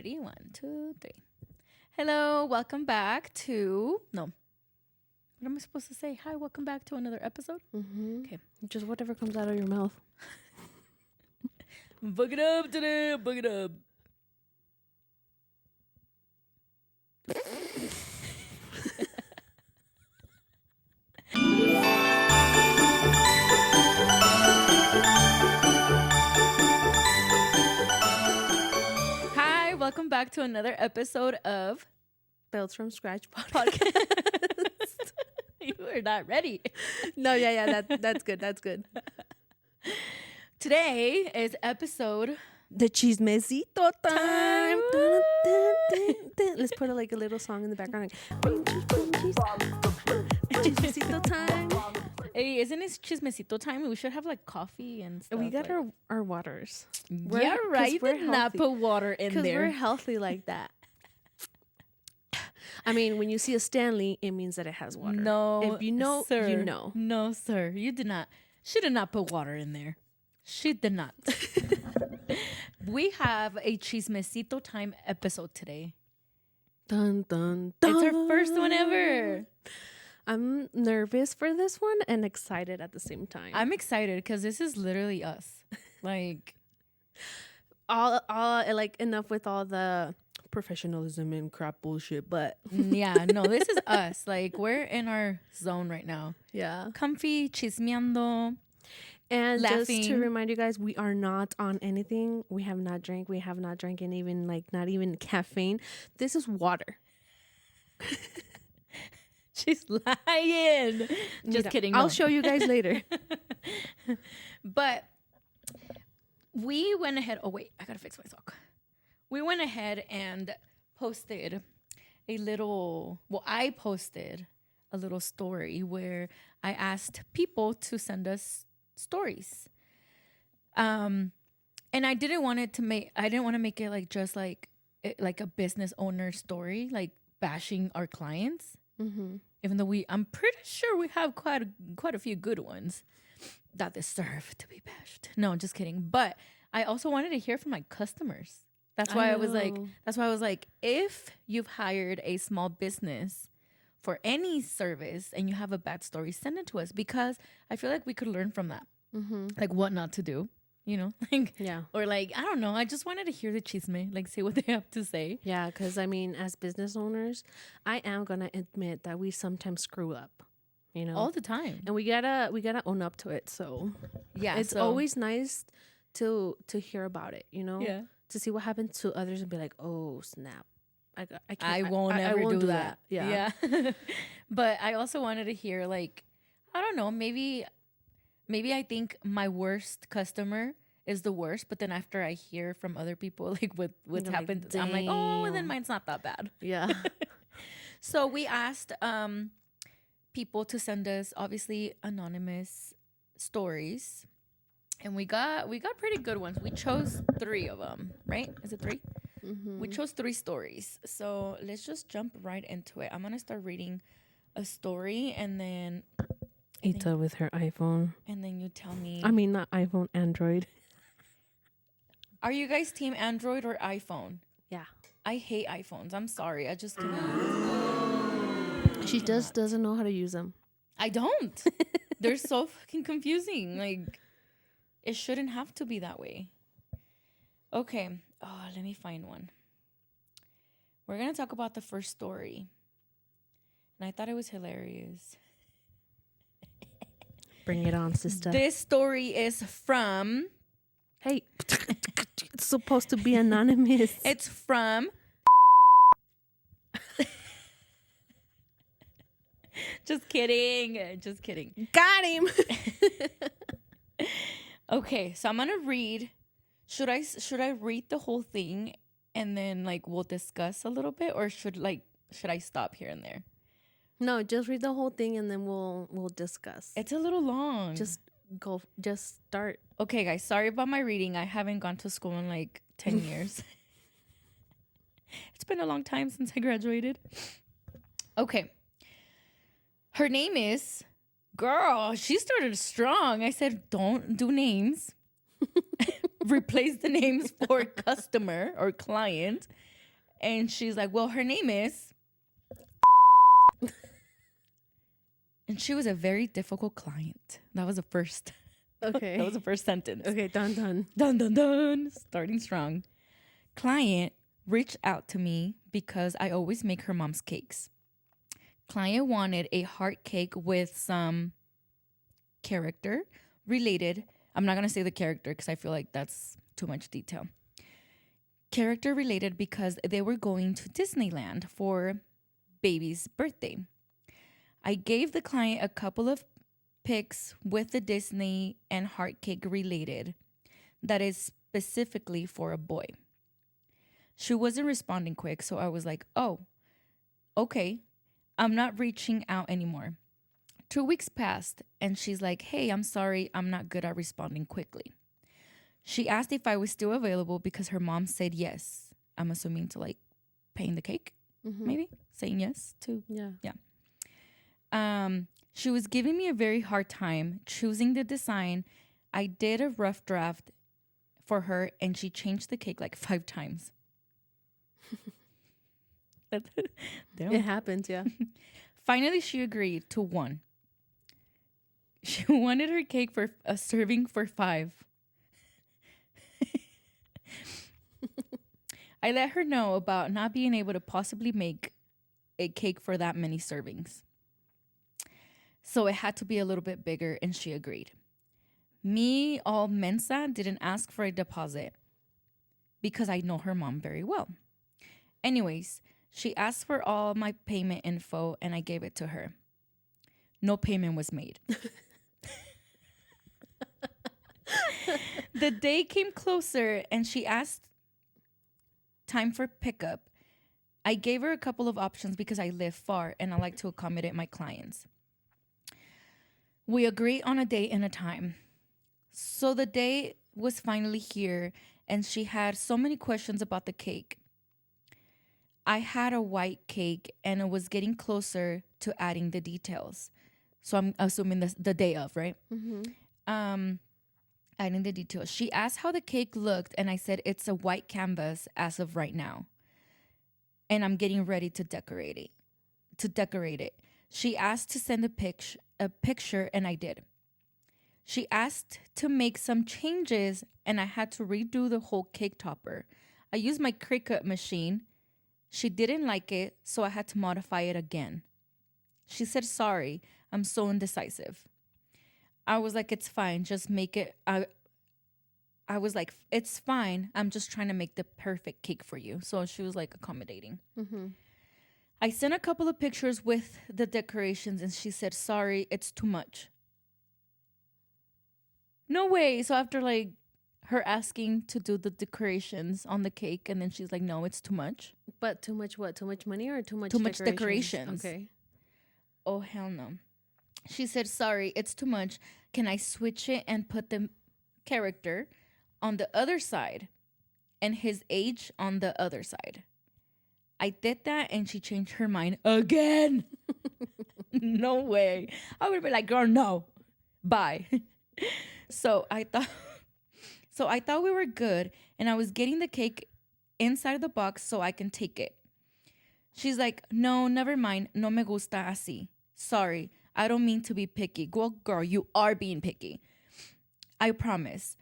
Ready? 1, 2, 3. Hello, welcome back to... No. What am I supposed to say? Hi, welcome back to another episode? Mm-hmm. Okay. Just whatever comes out of your mouth. Book it up today. Book it up. Hi, welcome back to another episode of Builds from Scratch podcast. Podcast. You are not ready. No, yeah, that's good. That's good. Today is episode... The Chismecito Time. Time. Dun, dun, dun, dun. Let's put a little song in the background. Chismecito Time. Hey, isn't it Chismecito time? We should have like coffee and stuff. We got like... our waters. Yeah, right. You did not put water in Because there. we're healthy like that. I mean, when you see a Stanley, it means that it has water. No, if you know, sir. you know. No, sir. You did not. She did not put water in there. She did not. We have a Chismecito time episode today. Dun, dun, dun. It's our first one ever. I'm nervous for this one and excited at the same time. I'm excited because this is literally us. Like, all like enough with all the professionalism and crap bullshit, but yeah, no, this is us. Like, we're in our zone right now. yeah. Comfy, chismeando. And Laughing. just to remind you guys, we are not on anything. We have not drank. We have not drank and even not even caffeine. This is water. She's lying. Just kidding. I'll no. show you guys later. But we went ahead. Oh, wait. I got to fix my sock. We went ahead and posted a little. Well, I posted a little story where I asked people to send us stories. And I didn't want it to make. I didn't want to make it like just like a business owner story, like bashing our clients. Mm-hmm. Even though I'm pretty sure we have quite a few good ones that deserve to be bashed. No, just kidding. But I also wanted to hear from my customers. That's why I was like, if you've hired a small business for any service and you have a bad story, send it to us because I feel like we could learn from that. Mm-hmm. Like what not to do, you know? Like, Yeah. or like, I don't know. I just wanted to hear the chisme, like say what they have to say. Yeah, because I mean, as business owners, I am gonna admit that we sometimes screw up, you know, All the time. and we gotta own up to it. So Yeah. it's always nice to hear about it, you know, yeah. to see what happened to others and be like, oh snap, I can't, I won't ever won't do that. Yeah. But I also wanted to hear, like, I don't know, maybe I think my worst customer is the worst, but then after I hear from other people, like what's You're like, happened, I'm like, oh, and then damn. mine's not that bad. Yeah. So we asked people to send us obviously anonymous stories, and we got pretty good ones. We chose 3 of them, right? Is it 3? Mm-hmm. We chose 3 stories. So let's just jump right into it. I'm gonna start reading a story, and then Itza with her iPhone. and then you tell me. I mean, not iPhone, Android. Are you guys team Android or iPhone? Yeah. I hate iPhones. I'm sorry. I just cannot. She just doesn't know how to use them. I don't. They're so fucking confusing. Like, it shouldn't have to be that way. Okay. Oh, let me find one. We're going to talk about the first story. And I thought it was hilarious. Bring it on, sister. This story is from... Hey, it's supposed to be anonymous. It's from... Just kidding. Just kidding. Got him. Okay, so I'm gonna read. Should I read the whole thing and then like we'll discuss a little bit, or should I stop here and there? No, just read the whole thing and then we'll discuss. It's a little long. Just start. Okay, guys. Sorry about my reading. I haven't gone to school in like 10 years. It's been a long time since I graduated. Okay. Her name is... Girl, she started strong. I said, don't do names. replace the names for customer or client. And she's like, well, her name is. And she was a very difficult client. That was the first. Okay. That was the first sentence. Okay, dun dun. Dun, dun, dun. Starting strong. Client reached out to me because I always make her mom's cakes. Client wanted a heart cake with some character related. I'm not going to say the character because I feel like that's too much detail. Character related because they were going to Disneyland for baby's birthday. I gave the client a couple of pics with the Disney and heart cake related that is specifically for a boy. She wasn't responding quick, so I was like, oh, okay. I'm not reaching out anymore. 2 weeks passed, and she's like, hey, I'm sorry, I'm not good at responding quickly. She asked if I was still available because her mom said yes. I'm assuming to like paying the cake, maybe? Saying yes to. Yeah. She was giving me a very hard time choosing the design. I did a rough draft for her, and she changed the cake like 5 times. It happens, yeah. Finally, she agreed to 1. She wanted her cake for a serving for 5. I let her know about not being able to possibly make a cake for that many servings. So it had to be a little bit bigger, and she agreed. Me, all mensa, didn't ask for a deposit because I know her mom very well. Anyways, she asked for all my payment info, and I gave it to her. No payment was made. The day came closer, and she asked time for pickup. I gave her a couple of options because I live far, and I like to accommodate my clients. We agreed on a date and a time. So the day was finally here, and she had so many questions about the cake. I had a white cake, and it was getting closer to adding the details. So I'm assuming the day of, right? Adding the details. She asked how the cake looked, and I said it's a white canvas as of right now. And I'm getting ready to decorate it. She asked to send a picture, and I did. She asked to make some changes, and I had to redo the whole cake topper. I used my Cricut machine. She didn't like it, so I had to modify it again. She said, sorry, I'm so indecisive. I was like, it's fine, just make it. I was like, it's fine, I'm just trying to make the perfect cake for you. So she was like accommodating. I sent a couple of pictures with the decorations, and she said, sorry, it's too much. No way. So after like her asking to do the decorations on the cake, and then she's like, no, it's too much. But too much what? Too much money or too much decorations? Okay. Oh, hell no. She said, sorry, it's too much. Can I switch it and put the character on the other side and his age on the other side? I did that, and she changed her mind again. No way. I would be like, girl, no. Bye. So I thought we were good, and I was getting the cake inside the box so I can take it. She's like, no, never mind. No me gusta así. Sorry, I don't mean to be picky. Well, girl, you are being picky. I promise.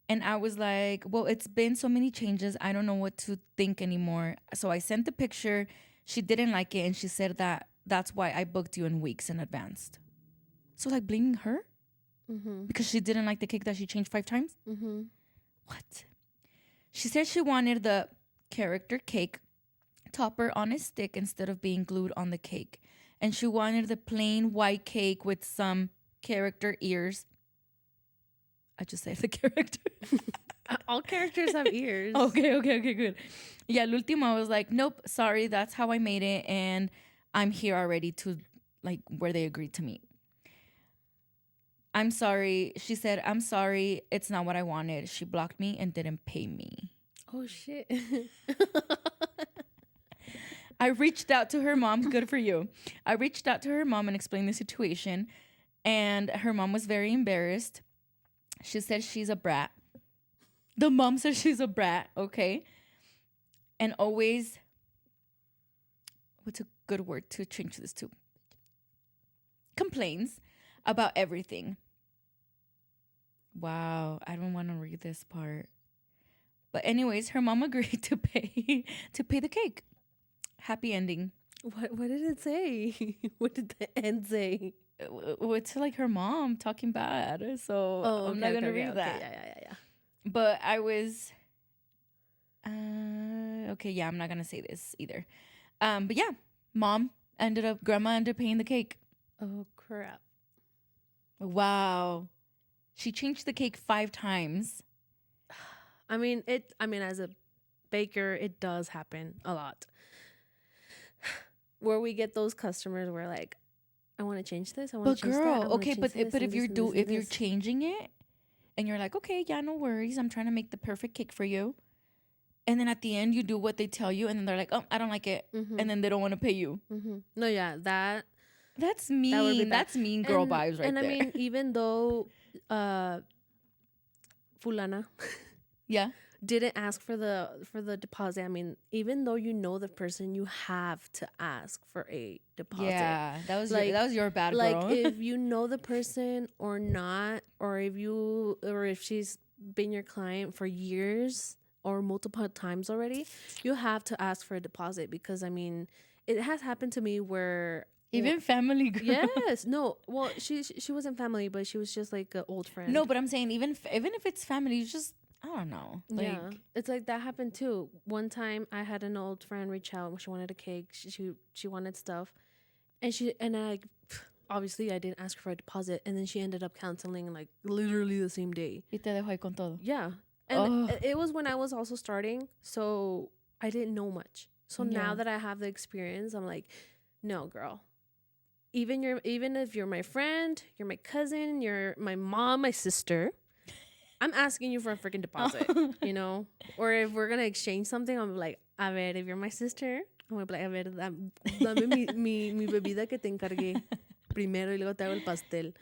And I was like, well, it's been so many changes. I don't know what to think anymore. So I sent the picture. She didn't like it, and she said that's why I booked you in weeks in advance. So like blaming her? Because she didn't like the cake that she changed 5 times? What? She said she wanted the character cake topper on a stick instead of being glued on the cake. And she wanted the plain white cake with some character ears. I just said the character. All characters have ears. Okay, good. Yeah, el último, I was like, nope, sorry, that's how I made it. And I'm here already to, like, where they agreed to meet. I'm sorry. She said, I'm sorry. It's not what I wanted. She blocked me and didn't pay me. Oh, shit. I reached out to her mom. Good for you. I reached out to her mom and explained the situation. And her mom was very embarrassed. She said she's a brat. The mom says she's a brat, okay? And always, what's a good word to change this to? Complains about everything. Wow, I don't want to read this part. But anyways, her mom agreed to pay the cake. Happy ending. What did it say? What did the end say? It's like her mom talking bad. So I'm not gonna read that. Yeah. But I was okay, yeah, I'm not gonna say this either. But yeah, grandma ended up paying the cake. Oh crap. Wow. She changed the cake 5 times. I mean, as a baker, it does happen a lot. Where we get those customers where like, I want to change this. I want to change that. But girl, okay, but if you're changing it and you're like, okay, yeah, no worries. I'm trying to make the perfect cake for you. And then at the end you do what they tell you and then they're like, oh, I don't like it. Mm-hmm. And then they don't want to pay you. Mm-hmm. No, yeah, that's mean. That's mean girl vibes right there. And I mean, even though fulana yeah, didn't ask for the deposit, I mean, even though you know the person, you have to ask for a deposit. Yeah, that was your bad girl. Like if you know the person or not, or if she's been your client for years or multiple times already, you have to ask for a deposit, because I mean, it has happened to me where even family girl. Yes, no. Well, she wasn't family, but she was just like an old friend. No, but I'm saying even if it's family, you just, I don't know. Like, yeah, it's like that happened too. One time, I had an old friend reach out. She wanted a cake. She wanted stuff, and I obviously I didn't ask for a deposit, and then she ended up canceling like literally the same day. Y te dejó ahí con todo. Yeah, and it was when I was also starting, so I didn't know much. So now that I have the experience, I'm like, no, girl. Even if you're my friend, you're my cousin, you're my mom, my sister, I'm asking you for a freaking deposit, you know? Or if we're going to exchange something, I'm like, a ver, if you're my sister, I'm going to be like, a ver, dame mi bebida que te encargué primero y luego te hago el pastel.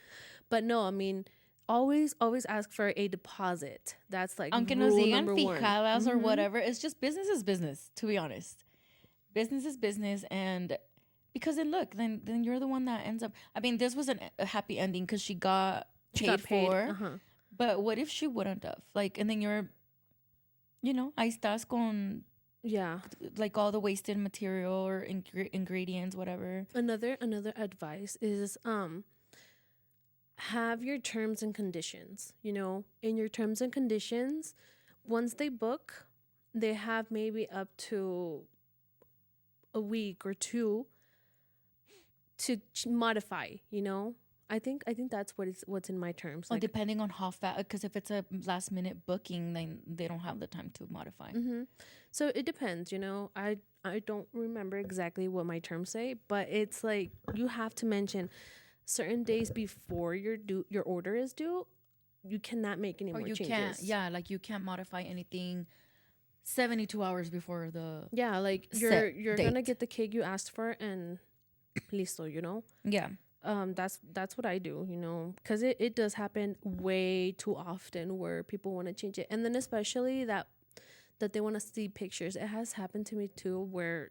But no, I mean, always ask for a deposit. That's like aunque nos digan fijadas or whatever, it's just business is business, to be honest. Business is business, and because then you're the one that ends up. I mean, this was a happy ending because she got paid for. Uh-huh. But what if she wouldn't have? Like, and then you're, ahí estás con, like all the wasted material or ingredients, whatever. Another advice is have your terms and conditions. In your terms and conditions, once they book, they have maybe up to a week or 2 to modify. I think that's what's in my terms. Like, depending on how fast, because if it's a last minute booking, then they don't have the time to modify. Mm-hmm. So it depends. I don't remember exactly what my terms say, but it's like you have to mention certain days before your order is due. You cannot make any more changes. Like you can't modify anything 72 hours before the like you're gonna get the cake you asked for and listo, Yeah. That's what I do, because it does happen way too often where people want to change it, and then especially that they want to see pictures. It has happened to me too, where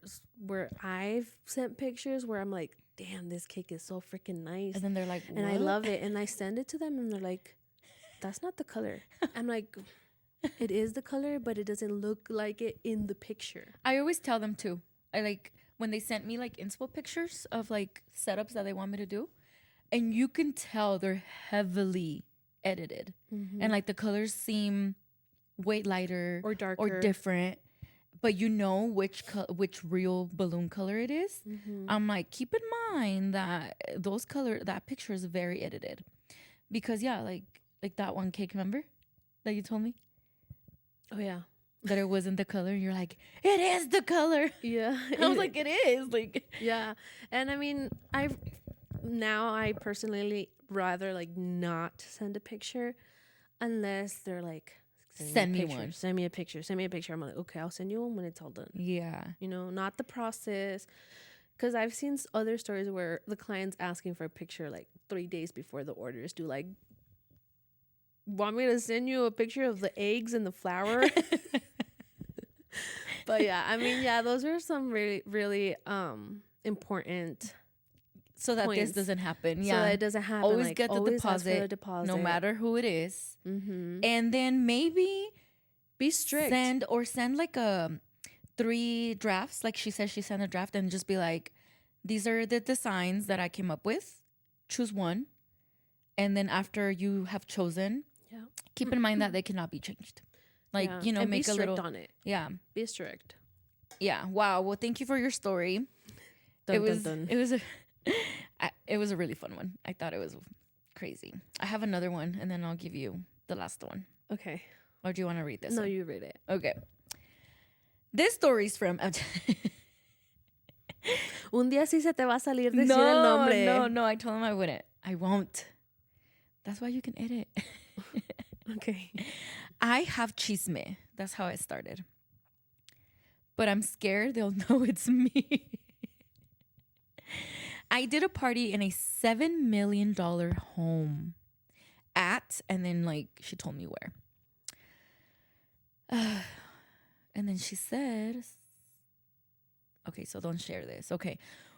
I've sent pictures where I'm like, damn, this cake is so freaking nice, and then they're like, what? And I love it, and I send it to them, and they're like, that's not the color. I'm like, it is the color, but it doesn't look like it in the picture. I always tell them too. I like when they sent me like inspo pictures of like setups that they want me to do, and you can tell they're heavily edited, and like the colors seem way lighter or darker or different, but which real balloon color it is. I'm like, keep in mind that that picture is very edited, because like that one cake, remember that you told me? Oh yeah. That it wasn't the color. You're like, it is the color. Yeah. I was like, it is. Like, yeah. And I mean, I personally rather like not send a picture unless they're like, send me one. Send me a picture. I'm like, okay, I'll send you one when it's all done. Yeah. Not the process. Because I've seen other stories where the client's asking for a picture like 3 days before the order is due. Like, want me to send you a picture of the eggs and the flour? But yeah, I mean, yeah, those are some really, really important so that points. this doesn't happen. So that it doesn't happen. Always like, get the always ask for deposit, the deposit, no matter who it is. Mm-hmm. And then maybe be strict. Send like 3 drafts. Like she said, she sent a draft and just be like, these are the designs that I came up with. Choose one. And then after you have chosen, keep in mind that they cannot be changed. Like, you know, and make be a strict little on it. Yeah. Be strict. Yeah. Wow. Well, thank you for your story. Dun, it was dun, dun. it was a really fun one. I thought it was crazy. I have another one and then I'll give you the last one. Okay. Or do you want to read this? No, one? you read it. Okay. This story's from Un día sí se te va a salir decir el nombre. No, I told him I wouldn't. I won't. That's why you can edit. Okay. I have chisme. That's how it started. But I'm scared they'll know it's me. I did a party in a $7 million home at, and then like she told me where. And then she said, okay, so don't share this. Okay.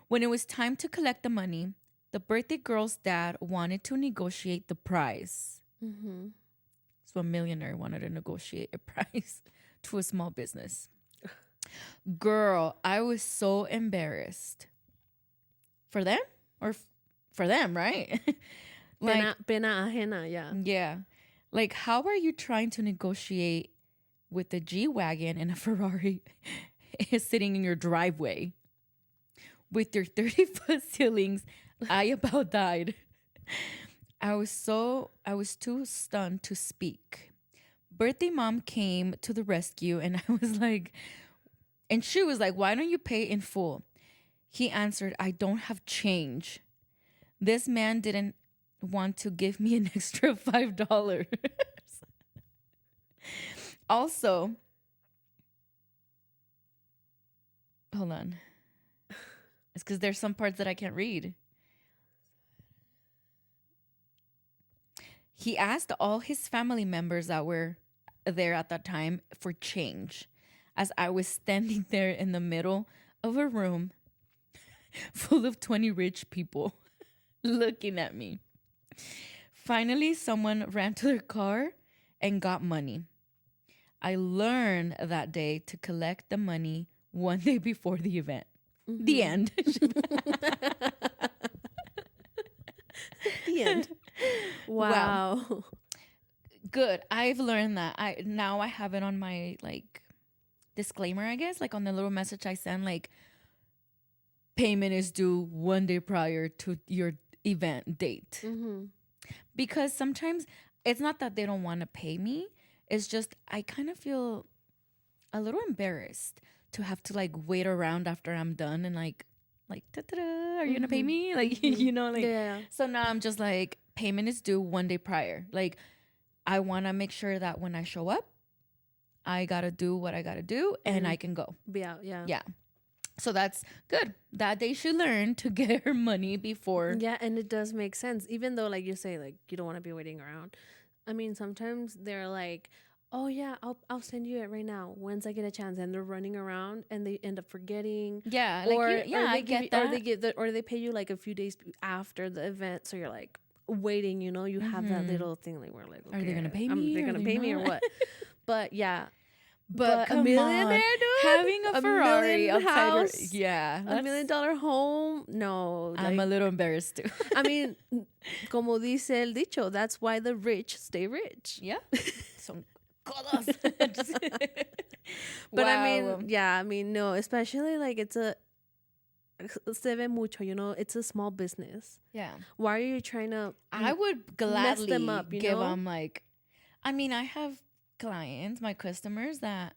When it was time to collect the money, the birthday girl's dad wanted to negotiate the price. Mm-hmm. So a millionaire wanted to negotiate a price to a small business. Girl, I was so embarrassed. For them? Or for them, right? Like, pena ajena, yeah. Yeah. Like, how are you trying to negotiate with a G-Wagon and a Ferrari sitting in your driveway? With your 30-foot ceilings, I about died. I was too stunned to speak. Birthday mom came to the rescue and I was like, and she was like, why don't you pay in full? He answered, I don't have change. This man didn't want to give me an extra $5. Also, hold on. It's because there's some parts that I can't read. He asked all his family members that were there at that time for change, as I was standing there in the middle of a room full of 20 rich people looking at me. Finally, someone ran to their car and got money. I learned that day to collect the money one day before the event. Mm-hmm. The end. The end. Wow. Good. I've learned that. I have it on my like disclaimer, I guess, like on the little message I send, like payment is due 1 day prior to your event date. Mm-hmm. Because sometimes it's not that they don't want to pay me. It's just I kind of feel a little embarrassed to have to like wait around after I'm done and like ta-da, are you gonna pay me? Like, you know, like, yeah. So now I'm just like, payment is due 1 day prior. Like, I want to make sure that when I show up, I gotta do what I gotta do and I can go. Be out, yeah. Yeah. So that's good. That they should learn to get her money before. Yeah, and it does make sense. Even though, like you say, like, you don't want to be waiting around. I mean, sometimes they're like, oh yeah, I'll send you it right now once I get a chance, and they're running around and they end up forgetting. Yeah, like I get that. Or they pay you like a few days after the event, so you're like waiting. You know, you have that little thing like we're like, okay, are they gonna pay me? They're gonna pay me or what? But yeah. But a millionaire, dude, having a Ferrari house, yeah, $1 million home. No, I'm a little embarrassed too. I mean, como dice el dicho, that's why the rich stay rich. Yeah, son codos. But wow. I mean, no, especially like se ve mucho, you know, it's a small business. Yeah. Why are you trying to? I would gladly mess them up. Give them like, I mean, I have clients, my customers that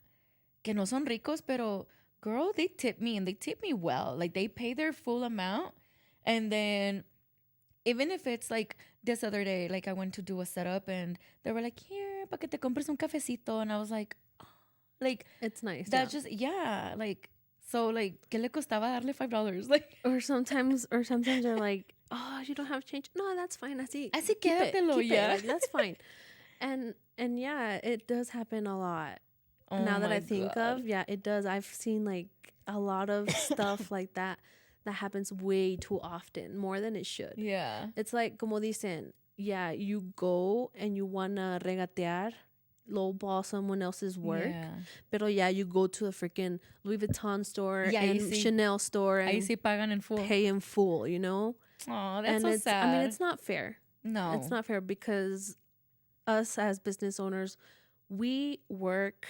que no son ricos, pero girl, they tip me and they tip me well. Like they pay their full amount. And then even if it's like this other day, like I went to do a setup and they were like, here, pa que te compres un cafecito. And I was like, oh, like, it's nice. That's just, yeah. Like, so like, ¿qué le costaba darle $5? Like, or sometimes they're like, oh, you don't have change. No, that's fine. Así quédatelo, yeah. Like, that's fine. And yeah, it does happen a lot. Oh Now that my I think God. of, yeah, it does. I've seen like a lot of stuff like that happens way too often, more than it should. Yeah. It's like, como dicen, yeah, you go and you wanna regatear, lowball someone else's work. Yeah. Pero yeah, you go to a freaking Louis Vuitton store Yeah, and Chanel store Ahí and sí pagan en full. pay in full, you know? Oh, that's And so it's, sad. I mean, it's not fair. No. It's not fair because us as business owners, we work.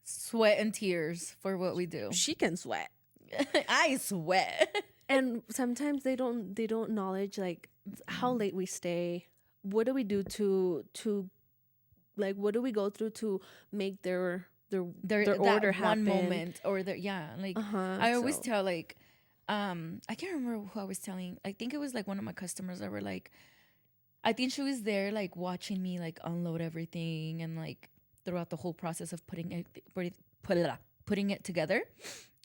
Sweat and tears for what we do. She can sweat. I sweat. And sometimes they don't acknowledge like how late we stay. What do we do to like what do we go through to make their order happen? One moment or their like I always tell like I can't remember who I was telling. I think it was like one of my customers that were like, I think she was there like watching me like unload everything and like throughout the whole process of putting it together.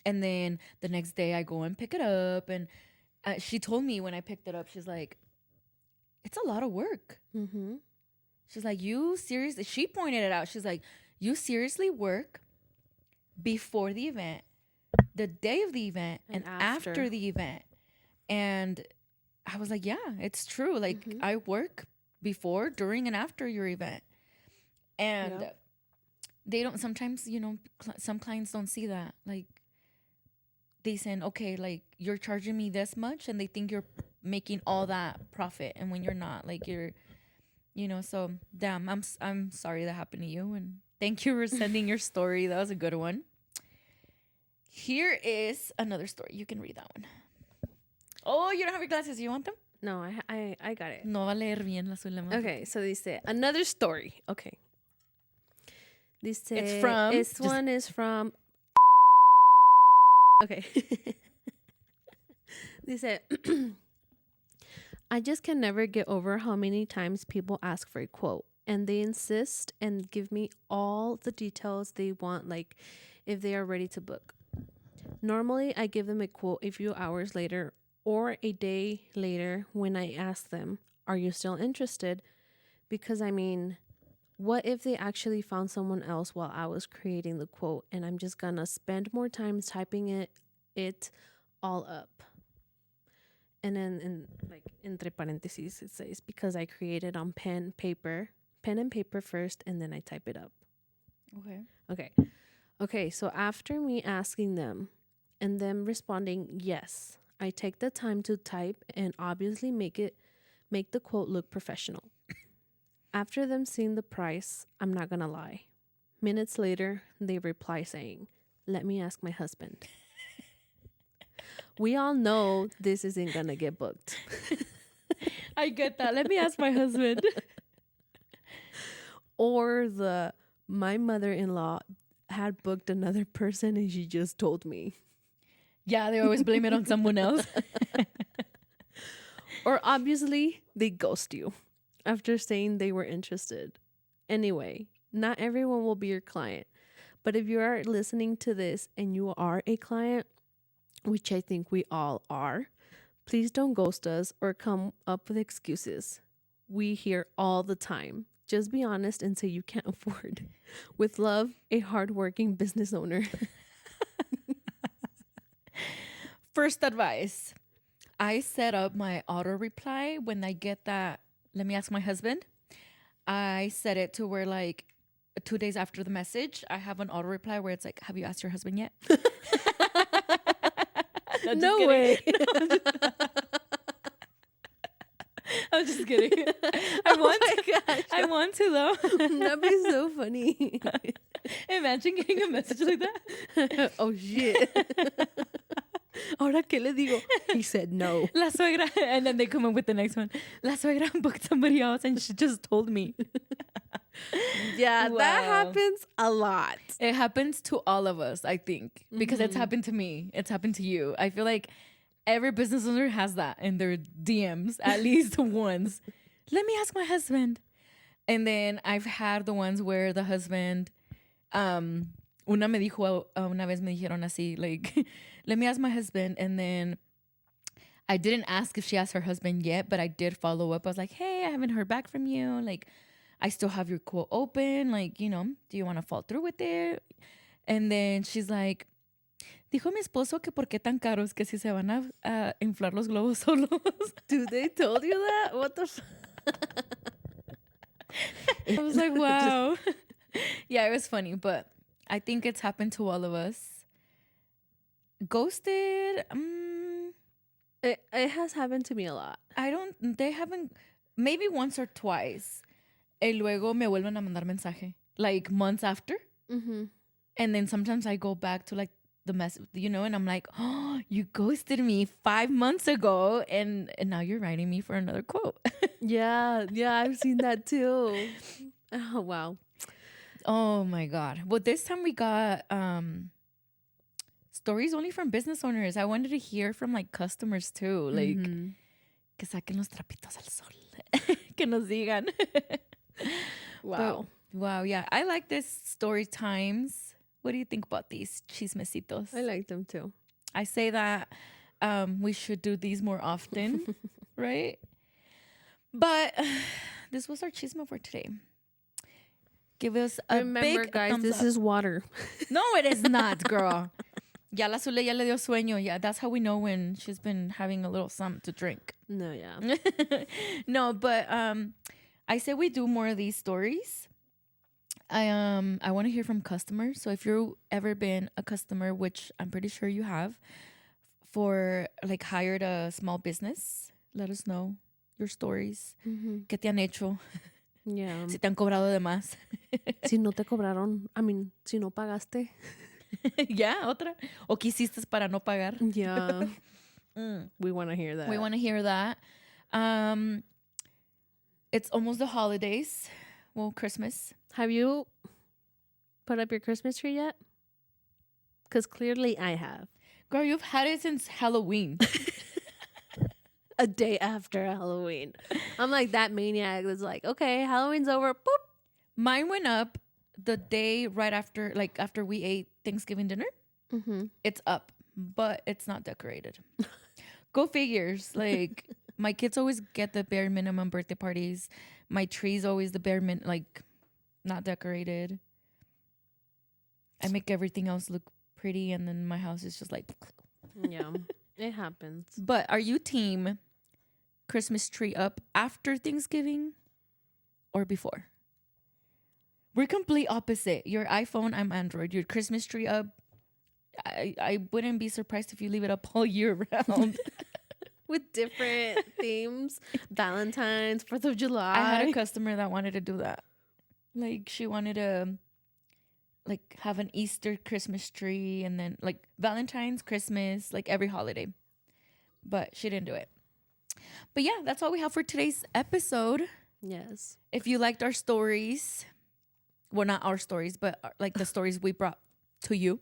And then the next day I go and pick it up. And she told me when I picked it up, she's like, it's a lot of work. Mm-hmm. She's like, you seriously, she pointed it out. She's like, you seriously work before the event, the day of the event, and after the event. And I was like, yeah, it's true. Like I work before, during, and after your event. And they don't, sometimes, you know, some clients don't see that. Like, they say, okay, like you're charging me this much, and they think you're making all that profit, and when you're not, like you're, you know. So damn, I'm sorry that happened to you, and thank you for sending your story. That was a good one. Here is another story. You can read that one. Oh, you don't have your glasses. You want them? No, I got it. No va a leer bien la Sule. Okay, so dice another story. Okay. Dice it's from. This one is from. Okay. Dice, I just can never get over how many times people ask for a quote and they insist and give me all the details they want, like if they are ready to book. Normally, I give them a quote a few hours later or a day later when I ask them, are you still interested? Because I mean, what if they actually found someone else while I was creating the quote and I'm just gonna spend more time typing it all up? And then like entre parentheses it says, because I created on pen and paper first, and then I type it up. Okay, so after me asking them and them responding yes, I take the time to type and obviously make the quote look professional. After them seeing the price, I'm not gonna lie. Minutes later, they reply saying, let me ask my husband. We all know this isn't gonna get booked. I get that. Let me ask my husband. Or my mother-in-law had booked another person and she just told me. Yeah, they always blame it on someone else. Or obviously, they ghost you after saying they were interested. Anyway, not everyone will be your client. But if you are listening to this and you are a client, which I think we all are, please don't ghost us or come up with excuses. We hear all the time. Just be honest and say you can't afford. With love, a hardworking business owner. First advice. I set up my auto reply when I get that, let me ask my husband. I set it to where like 2 days after the message, I have an auto reply where it's like, have you asked your husband yet? No way. I'm just kidding. I want to though. That'd be so funny. Imagine getting a message like that. Oh shit. Ahora qué le digo? He said no. La suegra, and then they come up with the next one. La suegra booked somebody else and she just told me. Yeah, wow. That happens a lot. It happens to all of us, I think, because it's happened to me. It's happened to you. I feel like every business owner has that in their DMs at least once. Let me ask my husband. And then I've had the ones where the husband, una vez me dijeron así, like, let me ask my husband. And then I didn't ask if she asked her husband yet, but I did follow up. I was like, hey, I haven't heard back from you. Like, I still have your quote open. Like, do you want to fall through with it? And then she's like, dijo mi esposo que por qué tan caros, que si se van a inflar los globos solos. Dude, they told you that? What the I was like, wow. Yeah, it was funny, but I think it's happened to all of us. Ghosted, it has happened to me a lot. They haven't, maybe once or twice. Y luego me vuelven a mandar mensaje, like months after. Mm-hmm. And then sometimes I go back to like the mess, and I'm like, oh, you ghosted me 5 months ago, and now you're writing me for another quote. Yeah, I've seen that too. Oh, wow. Oh my God. Well, this time we got stories only from business owners. I wanted to hear from like customers too, like que saquen los trapitos al sol, que nos digan. Wow. But, wow, yeah. I like this story times. What do you think about these chismecitos? I like them too. I say that we should do these more often, right? But this was our chisme for today. Give us a Remember, big guys, thumbs this up. is water. No, it is not, girl. Ya la Sule ya le dio sueño. Yeah, that's how we know when she's been having a little something to drink. No, yeah. No, but I say we do more of these stories. I want to hear from customers. So if you've ever been a customer, which I'm pretty sure you have, for like hired a small business, let us know your stories. Mm-hmm. ¿Qué te han hecho? Yeah. Si te han cobrado de más. Si no te cobraron, si no pagaste. Yeah, otra. O quisiste para no pagar. Yeah. We want to hear that. We want to hear that. It's almost the holidays. Well, Christmas. Have you put up your Christmas tree yet? Because clearly I have. Girl, you've had it since Halloween. A day after Halloween. I'm like that maniac that's like, okay, Halloween's over. Boop. Mine went up the day right after, like after we ate Thanksgiving dinner. Mm-hmm. It's up, but it's not decorated. Go figures. Like my kids always get the bare minimum birthday parties. My tree's always the bare like not decorated. I make everything else look pretty, and then my house is just like. Yeah, it happens. But are you team Christmas tree up after Thanksgiving or before? We're complete opposite. Your iPhone, I'm Android. Your Christmas tree up. I wouldn't be surprised if you leave it up all year round. With different themes. Valentine's, 4th of July. I had a customer that wanted to do that. Like she wanted to like have an Easter Christmas tree, and then like Valentine's, Christmas, like every holiday. But she didn't do it. But yeah, that's all we have for today's episode. Yes. If you liked our stories, well, not our stories, but like the stories we brought to you,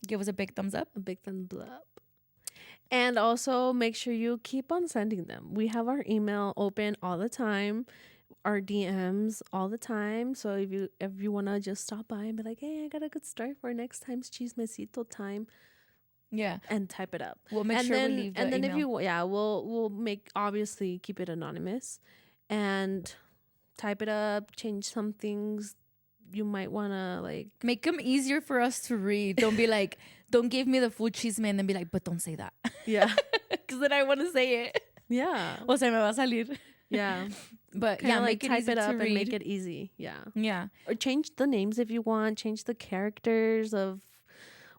give us a big thumbs up. A big thumbs up. And also make sure you keep on sending them. We have our email open all the time, our DMs all the time. So if you want to just stop by and be like, hey, I got a good story for next time's Chismecito Time. Yeah. And type it up. We'll make sure we leave the And then email. we'll make, obviously keep it anonymous and type it up, change some things. You might want to like make them easier for us to read. Don't be like, don't give me the full chisme and then be like, but don't say that. Yeah. Because then I want to say it. Yeah. O sea, me va a salir. Yeah. But kinda yeah, like make it type easy it up to and read. make it easy. Yeah. Yeah. Or change the names if you want. Change the characters of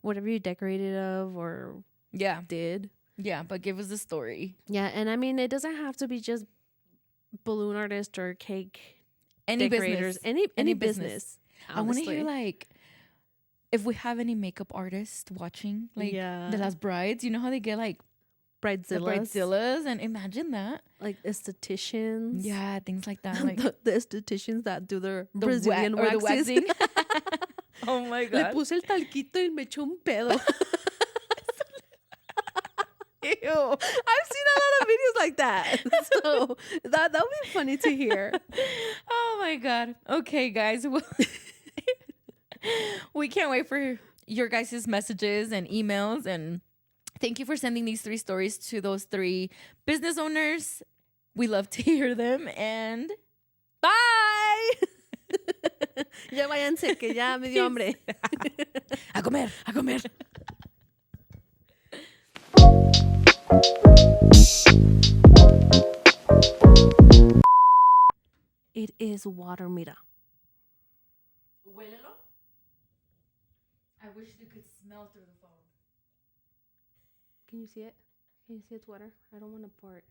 whatever you decorated of or Yeah. did. Yeah, but give us the story. Yeah. And I mean, it doesn't have to be just balloon artist or cake Any decorators. business. Any business. I want to hear like if we have any makeup artists watching, like the last brides. You know how they get like the bridezillas, and imagine that, like estheticians. Yeah, things like that. Like the estheticians that do their Brazilian or the waxing. Oh my Le god! puse el talquito y me echó un pedo. Ew. I've seen a lot of videos like that. So that would be funny to hear. Oh my god. Okay, guys. We can't wait for your guys' messages and emails, and thank you for sending these 3 stories to those 3 business owners. We love to hear them, and bye. Ya váyanse, que ya me dio hambre. A comer, a comer. It is water, mira. Huélelo. I wish you could smell through the phone. Can you see it? Can you see it's water? I don't want to pour it.